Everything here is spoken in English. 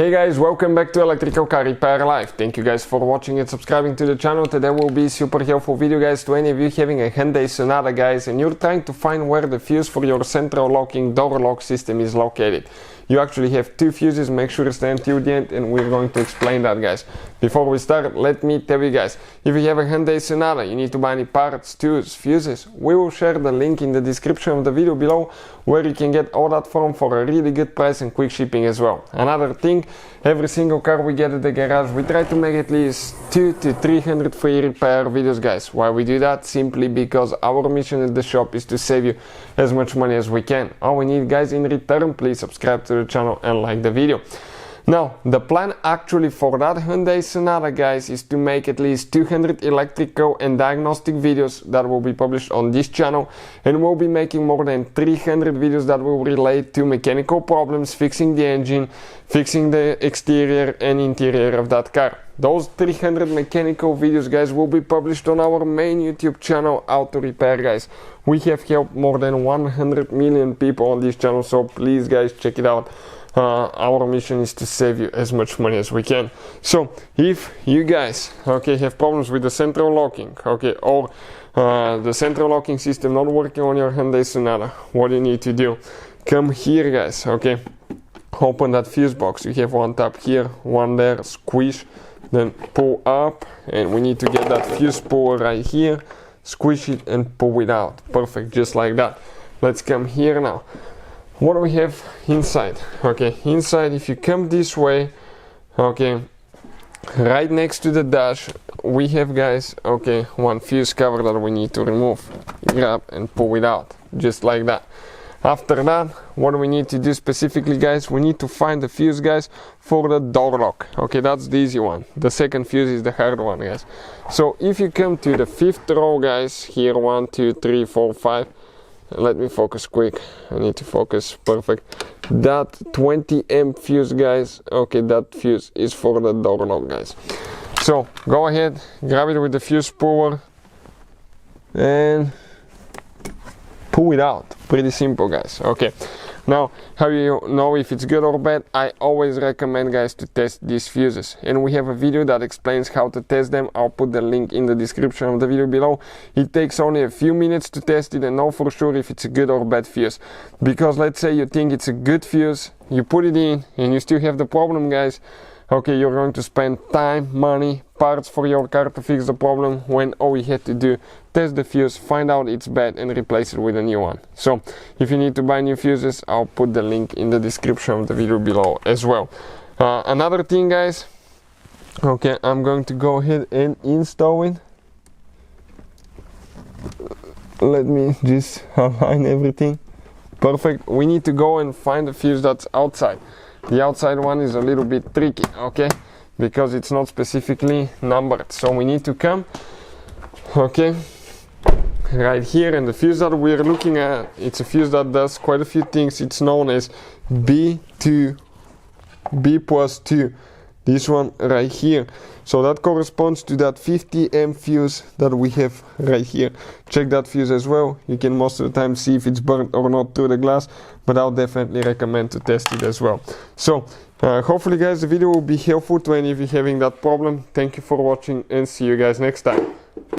Hey guys, welcome back to Electrical Car Repair Live. Thank you guys for watching and subscribing to the channel. Today will be super helpful video guys to any of you having a Hyundai Sonata guys and you're trying to find where the fuse for your central locking door lock system is located. You actually have two fuses, make sure to stay until the end and we're going to explain that guys. Before we start, let me tell you guys, if you have a Hyundai Sonata, you need to buy any parts, tools, fuses, we will share the link in the description of the video below where you can get all that from for a really good price and quick shipping as well. Another thing, every single car we get at the garage, we try to make at least 200 to 300 free repair videos guys. Why we do that? Simply because our mission at the shop is to save you as much money as we can. All we need guys in return, please subscribe to the channel and like the video. Now, the plan actually for that Hyundai Sonata guys is to make at least 200 electrical and diagnostic videos that will be published on this channel, and we'll be making more than 300 videos that will relate to mechanical problems, fixing the engine, fixing the exterior and interior of that car. Those 300 mechanical videos guys will be published on our main YouTube channel, Auto Repair guys. We have helped more than 100 million people on this channel, so please guys check it out. Our mission is to save you as much money as we can. So if you guys have problems with the central locking or the central locking system not working on your Hyundai Sonata, what you need to do, come here guys, open that fuse box. You have one tab here, one there, squish, then pull up, and we need to get that fuse puller right here, squish it and pull it out. Perfect, just like that. Let's come here now. What do we have inside? Inside, if you come this way, right next to the dash, we have guys, one fuse cover that we need to remove. Grab and pull it out, just like that. After that, what do we need to do specifically guys? We need to find the fuse guys for the door lock. That's the easy one. The second fuse is the hard one guys. So if you come to the fifth row guys, here 1, 2, 3, 4, 5. Let me focus quick. I need to focus. Perfect. That 20 amp fuse guys, that fuse is for the door lock guys. So go ahead, grab it with the fuse puller and pull it out. Pretty simple guys. Now, how you know if it's good or bad? I always recommend guys to test these fuses, and we have a video that explains how to test them. I'll put the link in the description of the video below. It takes only a few minutes to test it and know for sure if it's a good or bad fuse. Because let's say you think it's a good fuse, you put it in and you still have the problem guys, you're going to spend time, money, parts for your car to fix the problem, when all you had to do, test the fuse, find out it's bad and replace it with a new one. So if you need to buy new fuses, I'll put the link in the description of the video below as well. Another thing guys, I'm going to go ahead and install it. Let me just align everything. Perfect. We need to go and find the fuse that's outside. The outside one is a little bit tricky, because it's not specifically numbered. So we need to come, right here, and the fuse that we're looking at, it's a fuse that does quite a few things. It's known as B2, B plus 2. This one right here. So that corresponds to that 50 amp fuse that we have right here. Check that fuse as well. You can most of the time see if it's burnt or not through the glass, but I'll definitely recommend to test it as well. So hopefully guys the video will be helpful to any of you having that problem. Thank you for watching and see you guys next time.